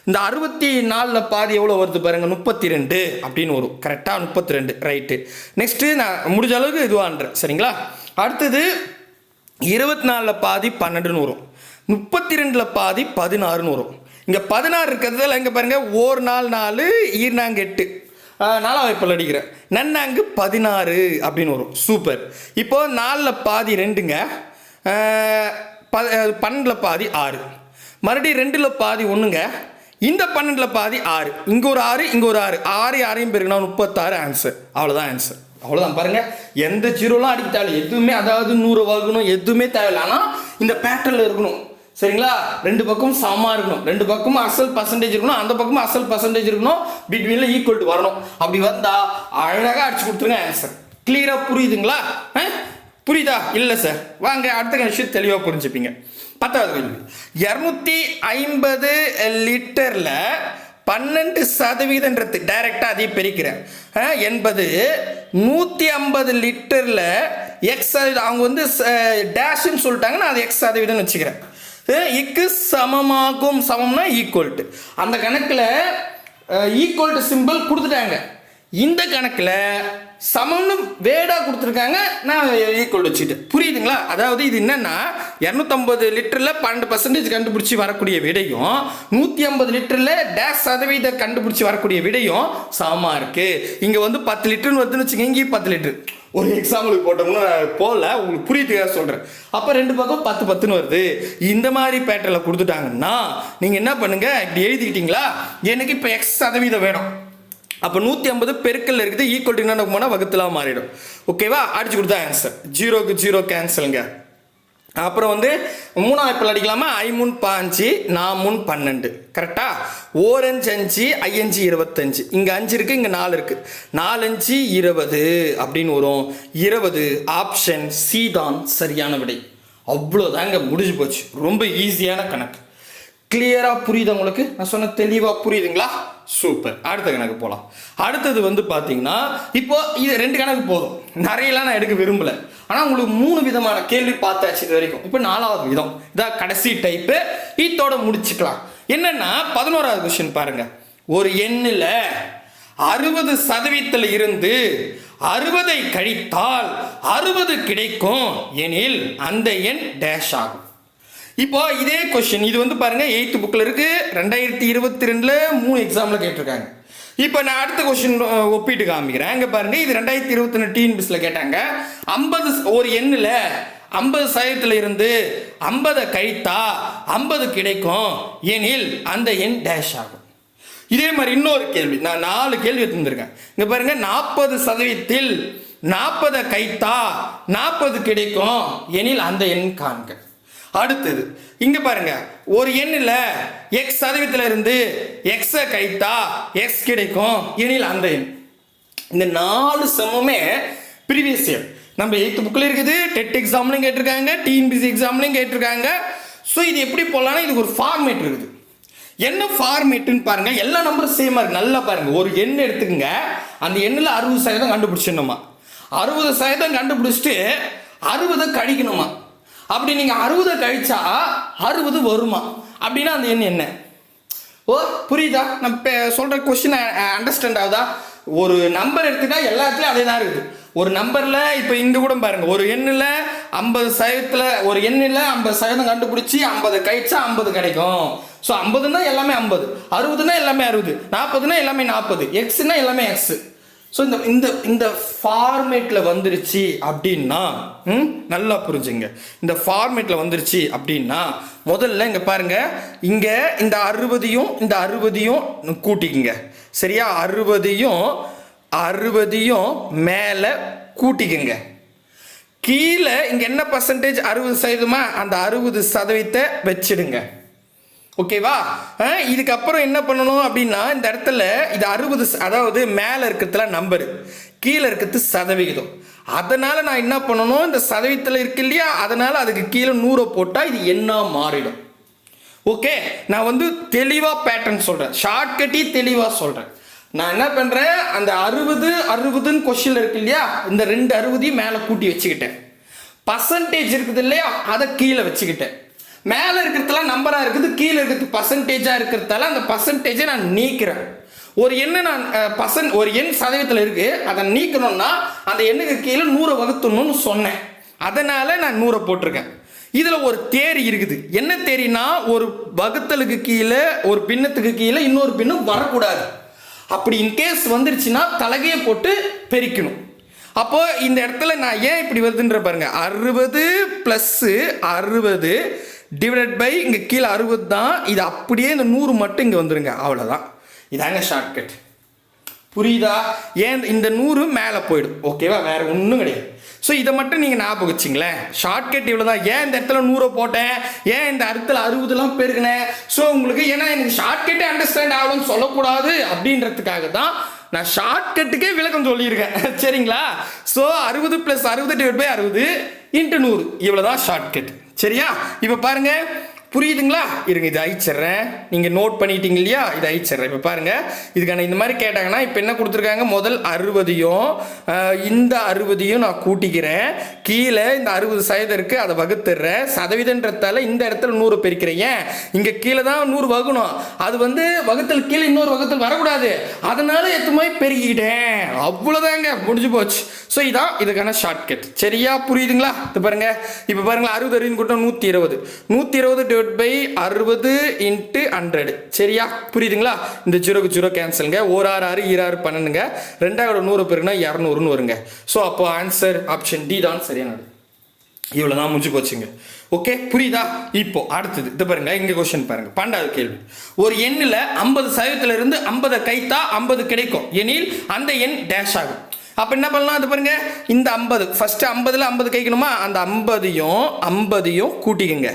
இந்த 64ல் பாதி எவ்வளோ வருது பாருங்கள், 32 அப்படின்னு வரும். கரெக்டாக 32. ரைட்டு. நெக்ஸ்ட்டு நான் முடிஞ்ச அளவுக்கு இதுவான்றேன். சரிங்களா? அடுத்தது 24ல் பாதி 12ன்னு வரும், 32ல் பாதி 16ன்னு வரும். இங்கே 16 இருக்கிறதுல இங்கே பாருங்கள், 1 4 ஈர்னாங்க 8, 4வது இப்போ அடிக்கிறேன், நன்னாங்கு 16 அப்படின்னு வரும். சூப்பர். இப்போ 4ல் பாதி 2ங்க, 12ல் பாதி 6, மறுபடியும் 2ல் பாதி 1ங்க, இந்த 12ல் பாதி 6, இங்கே ஒரு 6, இங்கே ஒரு 6, 6 பேருக்குன்னா 36 ஆன்சர். அவ்வளோதான் ஆன்சர். அவ்வளோதான். பாருங்கள், எந்த ஜீரோலாம் அடிக்க தேவையில்லை, எதுவுமே, அதாவது 100 வகுக்கணும் எதுவுமே தேவையில்லை. ஆனால் இந்த பேட்டர்னில் இருக்கணும். சரிங்களா? 2 பக்கமும் சமமாக இருக்கணும், 2 பக்கமும் அசல் பர்சன்டேஜ் இருக்கணும், அந்த பக்கமும் அசல் பர்சன்டேஜ் இருக்கணும், பிட்வீனில் ஈக்குவல் டு வரணும். அப்படி வந்தால் அழகாக அடிச்சு கொடுத்துருங்க ஆன்சர். கிளியராக புரியுதுங்களா? புரியுதா? இல்லை சார், வாங்க அடுத்த விஷயம் தெளிவாக புரிஞ்சுப்பீங்க. 10வது கேள்வி. 250 லிட்டரில் 12% டைரெக்டாக அதையும் பிரிக்கிறேன் என்பது 150 லிட்டரில் எக்ஸ் சதவீதம், அவங்க வந்து டேஷ்ன்னு சொல்லிட்டாங்க, நான் அது எக்ஸ் சதவீதம்னு வச்சுக்கிறேன், இக்கு சமமாகும். சமம்னா ஈக்குவல்ட்டு. அந்த கணக்கில் ஈக்குவல்ட்டு சிம்பிள் கொடுத்துட்டாங்க. இந்த கணக்கில் சமம்னு வேடாக கொடுத்துருக்காங்க, நான் ஈக்குவல் வச்சுக்கிட்டேன். புரியுதுங்களா? அதாவது இது என்னன்னா, 250 லிட்டரில் 12% கண்டுபிடிச்சி வரக்கூடிய விடையும் 150 லிட்டரில் டேஷ் சதவீதம் கண்டுபிடிச்சி வரக்கூடிய விடையும் சமமாக இருக்குது. இங்கே வந்து 10 லிட்டர்னு வருதுன்னு வச்சுக்கோங்க, இங்கே 10 லிட்டர். ஒரு எக்ஸாம்பிளுக்கு போட்டோம்னா போகல, உங்களுக்கு புரியுதுக்காக சொல்கிறேன். அப்போ 2 பக்கம் 10 10ன்னு வருது. இந்த மாதிரி பேட்டர்னில் கொடுத்துட்டாங்கன்னா நீங்கள் என்ன பண்ணுங்கள், இப்படி எழுதிக்கிட்டீங்களா, எனக்கு இப்போ X% வேணும். அப்போ 150 பெருக்கல் இருக்குது, ஈக்குவல் டு என்ன போனால் வகுத்துலாம் மாறிடும். ஓகேவா, அடிச்சு கொடுத்தா ஆன்சர். 0க்கு 0 கேன்சலுங்க. அப்புறம் வந்து 3 இப்போ அடிக்கலாமா, 5 5 4 12 கரெக்டா. 4 5 5 5 25, இங்கே 5 இருக்குது, இங்கே 4 இருக்குது. 4 5 20 அப்படின்னு வரும். 20 ஆப்ஷன் சி தான் சரியான விடை. அவ்வளோதாங்க, முடிஞ்சு போச்சு. ரொம்ப ஈஸியான கணக்கு. கிளியராக புரியுது உங்களுக்கு? நான் சொன்ன தெளிவாக புரியுதுங்களா? சூப்பர். அடுத்த கணக்கு போகலாம். அடுத்தது வந்து பார்த்தீங்கன்னா, இப்போ இது 2 கணக்கு போதும், நிறையலாம் நான் எடுக்க விரும்பலை. ஆனால் உங்களுக்கு 3 விதமான கேள்வி பார்த்தாச்சு இது வரைக்கும். இப்போ 4வது விதம், இதான் கடைசி டைப்பு. இதோட முடிச்சுக்கலாம். என்னன்னா 11வது கொஸ்டின் பாருங்க. ஒரு எண்ணில் 60% இருந்து 60 கழித்தால் 60 கிடைக்கும் எனில் அந்த எண் டேஷ் ஆகும். இப்போ இதே கொஸ்டின் இது வந்து பாருங்க 8th புக்கில் இருக்கு. 2022 3 எக்ஸாமில் கேட்டிருக்காங்க. இப்போ நான் அடுத்த கொஸ்டின் ஒப்பிட்டு காமிக்கிறேன். இங்கே பாருங்க, இது 2022 டிஎன்பிஎஸ்சியில் கேட்டாங்க. 50 ஒரு எண்ணில் 50% இருந்து 50 கழித்தா 50 கிடைக்கும் எனில் அந்த எண் டேஷ் ஆகும். இதே மாதிரி இன்னொரு கேள்வி, நான் 4 கேள்வி எடுத்துருக்கேன். இங்கே பாருங்க, 40% 40 கழித்தா 40 கிடைக்கும் எனில் அந்த எண் காண்க. அடுத்தது இங்க பாருங்க, ஒரு எண்ணில் X% இருந்து X கழித்தா X கிடைக்கும் எனில் அந்த எண். இந்த 4 சமமே ப்ரீவியஸ் இயர் நம்ம 8th புக்கில் இருக்குது. டெட் எக்ஸாம்லையும் கேட்டிருக்காங்க, டிஎன்பிஎஸ்சி எக்ஸாம்லையும் கேட்டிருக்காங்க. ஸோ இது எப்படி போடலாம்னா, இதுக்கு ஒரு ஃபார்மேட் இருக்குது. என்ன ஃபார்மேட்டுன்னு பாருங்க, எல்லா நம்பரும் சேமாக இருக்கு. நல்லா பாருங்க, ஒரு எண் எடுத்துக்கங்க, அந்த எண்ணில் 60% கண்டுபிடிச்சிடணுமா. 60% கண்டுபிடிச்சிட்டு 60 கழிக்கணுமா. அப்படி நீங்கள் 60 கழிச்சா 60 வருமா அப்படின்னா அந்த எண் என்ன? ஓ புரியுதா? நான் இப்போ சொல்கிற கொஸ்டின் அண்டர்ஸ்டாண்ட் ஆகுதா? ஒரு நம்பர் எடுத்துட்டா எல்லாத்துலேயும் அதே தான் இருக்குது. ஒரு நம்பரில் இப்போ இங்கே கூட பாருங்கள், ஒரு எண்ணில் 50% ஒரு எண்ணில் 50% கண்டுபிடிச்சி 50 கழிச்சா 50 கிடைக்கும். ஸோ 50னா எல்லாமே 50, 60னா எல்லாமே 60, 40னா எல்லாமே 40, எக்ஸ்னா எல்லாமே எக்ஸ். ஸோ இந்த இந்த ஃபார்மேட்டில் வந்துருச்சு அப்படின்னா நல்லா புரிஞ்சுங்க. இந்த ஃபார்மேட்டில் வந்துருச்சு அப்படின்னா முதல்ல இங்கே பாருங்கள், இங்கே இந்த 60யும் இந்த 60யும் கூட்டிக்குங்க. சரியா, 60யும் மேலே கூட்டிக்குங்க. கீழே இங்கே என்ன பர்சன்டேஜ் 60% அந்த 60% வச்சிடுங்க. ஓகேவா? இதுக்கப்புறம் என்ன பண்ணணும் அப்படின்னா, இந்த இடத்துல இது 60, அதாவது மேலே இருக்கிறதுல நம்பரு, கீழே இருக்கிறது சதவிகிதம். அதனால் நான் என்ன பண்ணணும், இந்த சதவீதத்தில் இருக்கு இல்லையா, அதனால் அதுக்கு கீழே 100 போட்டால் இது என்ன மாறிடும். ஓகே, நான் வந்து தெளிவாக பேட்டர்ன் சொல்கிறேன், ஷார்ட்கட்டி தெளிவாக சொல்கிறேன். நான் என்ன பண்ணுறேன், அந்த 60 கொஸ்டின் இருக்கு இல்லையா, இந்த 2 60 மேலே கூட்டி வச்சுக்கிட்டேன். பர்சன்டேஜ் இருக்குது இல்லையா, அதை கீழே வச்சுக்கிட்டேன். மேலே இருக்கிறதுலாம் நம்பராக இருக்குது, கீழே இருக்கிறது பர்சன்டேஜாக இருக்கிறதால அந்த பர்சன்டேஜை நான் நீக்கிறேன். ஒரு எண்ணு நான் ஒரு எண் சதவீதத்தில் இருக்குது, அதை நீக்கணும்னா அந்த எண்ணுக்கு கீழே 100 வகுத்தணும்னு சொன்னேன். அதனால் நான் 100 போட்டிருக்கேன். இதில் ஒரு தேரி இருக்குது. என்ன தேரினா, ஒரு வகுத்தலுக்கு கீழே ஒரு பின்னத்துக்கு கீழே இன்னொரு பின்னம் வரக்கூடாது. அப்படி இன்கேஸ் வந்துருச்சுன்னா தலைகையை போட்டு பெருக்கணும். அப்போ இந்த இடத்துல நான் ஏன் இப்படி வருதுன்ற பாருங்க, 60 + 60 டிவைடட் பை இங்கே கீழே 60 தான். இது அப்படியே இந்த 100 மட்டும் இங்கே வந்துருங்க, அவ்வளோதான். இதாங்க ஷார்ட்கட். புரியுதா? ஏன் இந்த 100 மேலே போயிடும். ஓகேவா, வேற ஒன்றும் கிடையாது. ஸோ இதை மட்டும் நீங்கள் ஞாபகம் வச்சிங்களேன். ஷார்ட்கட் இவ்வளோ தான். ஏன் இந்த இடத்துல 100 போட்டேன், ஏன் இந்த இடத்துல 60லாம் பெருகினேன். ஸோ உங்களுக்கு ஏன்னா எனக்கு ஷார்ட்கட்டே அண்டர்ஸ்டாண்ட் ஆகணும்னு சொல்லக்கூடாது அப்படின்றதுக்காக தான் நான் ஷார்ட்கட்டுக்கே விளக்கம் சொல்லியிருக்கேன். சரிங்களா? ஸோ 60 + 60 டிவைட் பை 60 × 100 இவ்வளோ தான் ஷார்ட்கட். சரியா? இப்போ பாருங்க, புரியுதுங்களா? இருங்க, இது அழிச்சிட்றேன். நீங்கள் நோட் பண்ணிட்டீங்க இல்லையா, இது அழிச்சிட்றேன். இப்போ பாருங்கள், இதுக்கான இந்த மாதிரி கேட்டாங்கன்னா இப்போ என்ன கொடுத்துருக்காங்க, முதல் 60யும் இந்த 60யும் நான் கூட்டிக்கிறேன். கீழே இந்த 60% இருக்குது, அதை வகுத்துடுறேன். சதவீதன்றதால இந்த இடத்துல 100 பெருக்கிறேன். ஏன் இங்கே கீழே தான் 100 வகுணும், அது வந்து வகுத்தல் கீழே இன்னொரு வகுத்தல் வரக்கூடாது. அதனால எத்தனை பெருக்கிக்கிட்டேன். அவ்வளோதாங்க, முடிஞ்சு போச்சு. ஸோ இதான் இதுக்கான ஷார்ட்கட். சரியா புரியுதுங்களா? இது பாருங்க, இப்போ பாருங்களா 60 60 கூட்டம் 120 120 டிவைட் பை 60 இன்ட்டு 100. சரியா புரியுதுங்களா? இந்த 0 கேன்சலுங்க. 1 6 6 2 12ங்க. 2 100 பேருக்குன்னா 200ன்னு வருங்க. ஸோ அப்போ ஆன்சர் ஆப்ஷன் டி தான் சரியானது. இவ்வளோதான் முடிஞ்சு போச்சுங்க. ஓகே புரியுதா? இப்போ அடுத்தது இது பாருங்க, இங்கே கொஸ்டின் பாருங்க. 12வது கேள்வி. ஒரு எண்ணில் 50% இருந்து 50 கைத்தா 50 கிடைக்கும் எனில் அந்த எண் டேஷ் ஆகும். அப்போ என்ன பண்ணலாம்? அது பாருங்க, இந்த 50 ஃபர்ஸ்ட் 50ல் 50 கைக்கணுமா, அந்த 50யும் கூட்டிக்கங்க.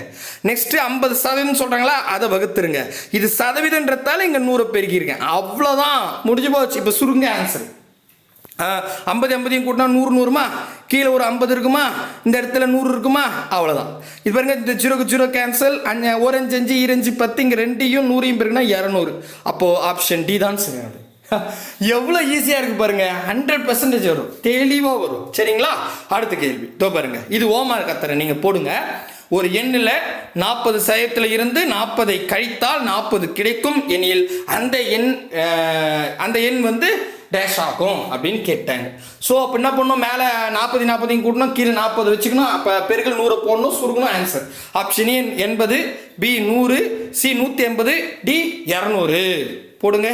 நெக்ஸ்ட் 50% சொல்றாங்களா, அதை வகுத்துருங்க. இது சதவீதன்றதால இங்க 100 பெருக்கியிருக்கேன். அவ்வளோதான், முடிஞ்சு போச்சு. இப்போ சுருங்க ஆன்சர். 50 50யும் கூட்டினா 100 100மா, கீழே ஒரு 50 இருக்குமா, இந்த இடத்துல 100 இருக்குமா, அவ்வளோதான். இது பாருங்க, இந்த 0 கேன்சல், 1 5 5 2 10, இங்கே 2யும் 100யும் பெருக்குனா 200. அப்போ ஆப்ஷன் டி தான் சரியானது. எவ்வளோ ஈஸியாக இருக்கு பாருங்க, 100% வரும், தெளிவாக வரும். சரிங்களா? அடுத்த கேள்வி இதோ பாருங்க, இது ஓமார் கத்தரை நீங்கள் போடுங்க. ஒரு எண்ணில் 40% இருந்து 40 கழித்தால் 40 கிடைக்கும் எனில் அந்த எண் வந்து டேஷ் ஆகும் அப்படின்னு கேட்டாங்க. ஸோ அப்போ என்ன பண்ணணும், மேலே 40 40 கூட்டணும், கீழே 40 வச்சுக்கணும். அப்போ பெருக்கல் 100 போடணும், சுருக்கணும். Answer option A 80, B 100, C 180, D 200 போடுங்க.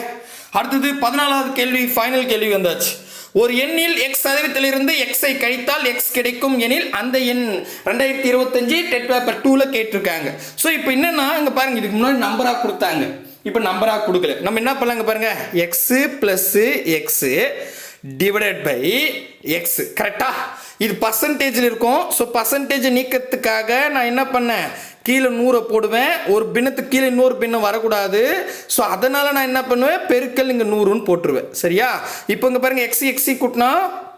அடுத்தது 14வது கேள்வி, ஃபைனல் கேள்வி வந்தாச்சு. ஒரு எண்ணில் x% எக்ஸை கழித்தால் எக்ஸ் கிடைக்கும் எனில் அந்த எண் 2025 டெட் பேப்பர் 2ல கேட்டிருக்காங்க. ஸோ இப்போ என்னன்னா, இங்கே பாருங்க, இதுக்கு முன்னாடி நம்பராக கொடுத்தாங்க, இப்போ நம்பராக கொடுக்கல. நம்ம என்ன பண்ணலாங்க பாருங்க, x plus x divided by x. கரெக்டா? இது பர்சன்டேஜில் இருக்கும். ஸோ பர்சன்டேஜ் நீக்கிறதுக்காக நான் என்ன பண்ணேன், கீழே 100 போடுவேன். ஒரு பின்னத்துக்கு கீழே இன்னொரு பின்னம் வரக்கூடாது. ஸோ அதனால் நான் என்ன பண்ணுவேன், பெருக்கல் இங்கே 100ன்னு போட்டுருவேன். சரியா? இப்போ இங்கே பாருங்கள், எக்ஸி கூட்டினா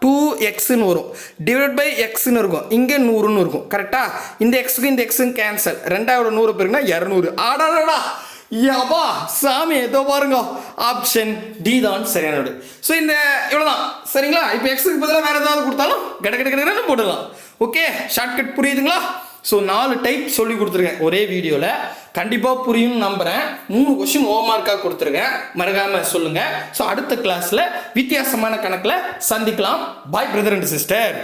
2xன்னு வரும், டிவைட் பை எக்ஸ்ன்னு இருக்கும், இங்கே 100ன்னு இருக்கும். கரெக்டா? இந்த எக்ஸுக்கு இந்த எக்ஸுன்னு கேன்சல், 2 100 பேருக்குன்னா 200. ஆடாடா யாபா சாமி, ஏதோ பாருங்க, ஆப்ஷன் டி தான் சரியானது. ஸோ இந்த இவ்வளோதான். சரிங்களா? இப்போ எக்ஸுக்கு பதிலாக வேறு ஏதாவது கொடுத்தாலும் கடை போடலாம். ஓகே, ஷார்ட்கட் புரியுதுங்களா? ஸோ 4 டைப் சொல்லி கொடுத்துருக்கேன் ஒரே வீடியோவில். கண்டிப்பாக புரியும்னு நம்புகிறேன். 3 கொஸ்டின் ஹோம்மார்க்காக கொடுத்துருக்கேன், மறக்காமல் சொல்லுங்கள். ஸோ அடுத்த கிளாஸில் வித்தியாசமான கணக்கில் சந்திக்கலாம். பாய் பிரதர் அண்ட் சிஸ்டர்.